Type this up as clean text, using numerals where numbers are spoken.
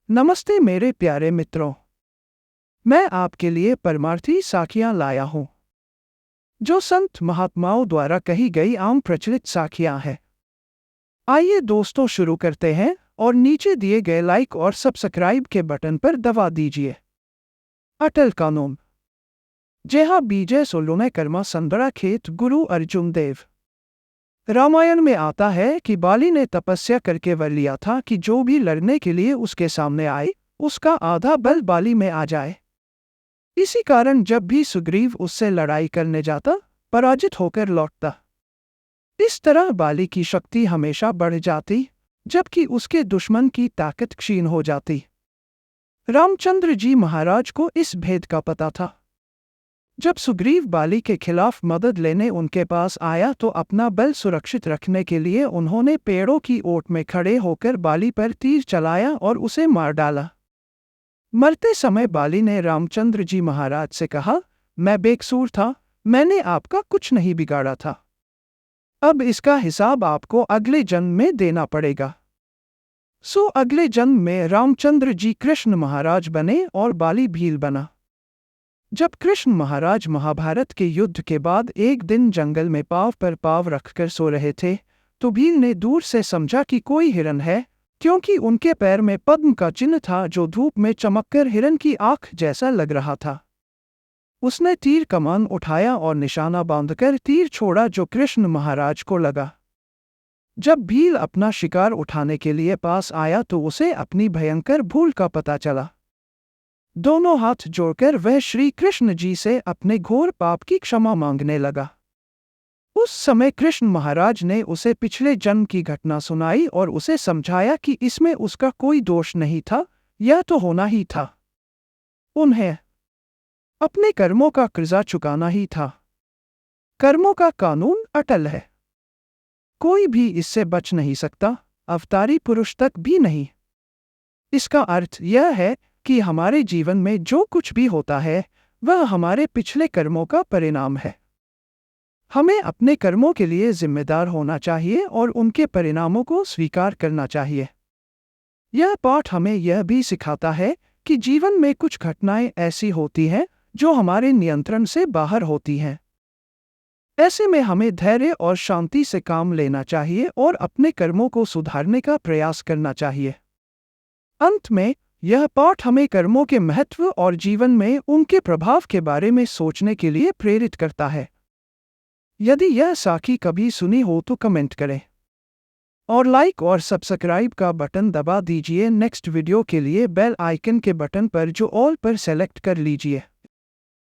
नमस्ते मेरे प्यारे मित्रों। मैं आपके लिए परमार्थी साखियां लाया हूं, जो संत महात्माओं द्वारा कही गई आम प्रचलित साखियां हैं। आइए दोस्तों शुरू करते हैं और नीचे दिए गए लाइक और सब्सक्राइब के बटन पर दबा दीजिए। अटल कानून। जेहा बीजे सोलोने कर्मा संदरा खेत गुरु अर्जुन देव। रामायण में आता है कि बाली ने तपस्या करके वर लिया था कि जो भी लड़ने के लिए उसके सामने आए, उसका आधा बल बाली में आ जाए। इसी कारण जब भी सुग्रीव उससे लड़ाई करने जाता, पराजित होकर लौटता। इस तरह बाली की शक्ति हमेशा बढ़ जाती, जबकि उसके दुश्मन की ताकत क्षीण हो जाती। रामचंद्र जी महाराज को इस भेद का पता था। जब सुग्रीव बाली के खिलाफ मदद लेने उनके पास आया तो अपना बल सुरक्षित रखने के लिए उन्होंने पेड़ों की ओट में खड़े होकर बाली पर तीर चलाया और उसे मार डाला। मरते समय बाली ने रामचंद्र जी महाराज से कहा, मैं बेकसूर था, मैंने आपका कुछ नहीं बिगाड़ा था। अब इसका हिसाब आपको अगले जन्म में देना पड़ेगा। सो अगले जन्म में रामचंद्र जी कृष्ण महाराज बने और बाली भील बना। जब कृष्ण महाराज महाभारत के युद्ध के बाद एक दिन जंगल में पांव पर पांव रखकर सो रहे थे, तो भील ने दूर से समझा कि कोई हिरन है, क्योंकि उनके पैर में पद्म का चिन्ह था जो धूप में चमककर हिरन की आंख जैसा लग रहा था। उसने तीर कमान उठाया और निशाना बांधकर तीर छोड़ा जो कृष्ण महाराज को लगा। जब भील अपना शिकार उठाने के लिए पास आया तो उसे अपनी भयंकर भूल का पता चला। दोनों हाथ जोड़कर वह श्री कृष्ण जी से अपने घोर पाप की क्षमा मांगने लगा। उस समय कृष्ण महाराज ने उसे पिछले जन्म की घटना सुनाई और उसे समझाया कि इसमें उसका कोई दोष नहीं था, यह तो होना ही था। उन्हें अपने कर्मों का कर्जा चुकाना ही था। कर्मों का कानून अटल है, कोई भी इससे बच नहीं सकता, अवतारी पुरुष तक भी नहीं। इसका अर्थ यह है कि हमारे जीवन में जो कुछ भी होता है, वह हमारे पिछले कर्मों का परिणाम है। हमें अपने कर्मों के लिए जिम्मेदार होना चाहिए और उनके परिणामों को स्वीकार करना चाहिए। यह पाठ हमें यह भी सिखाता है कि जीवन में कुछ घटनाएं ऐसी होती हैं जो हमारे नियंत्रण से बाहर होती हैं। ऐसे में हमें धैर्य और शांति से काम लेना चाहिए और अपने कर्मों को सुधारने का प्रयास करना चाहिए। अंत में, यह पाठ हमें कर्मों के महत्व और जीवन में उनके प्रभाव के बारे में सोचने के लिए प्रेरित करता है। यदि यह साखी कभी सुनी हो तो कमेंट करें और लाइक और सब्सक्राइब का बटन दबा दीजिए। नेक्स्ट वीडियो के लिए बेल आइकन के बटन पर जो ऑल पर सेलेक्ट कर लीजिए।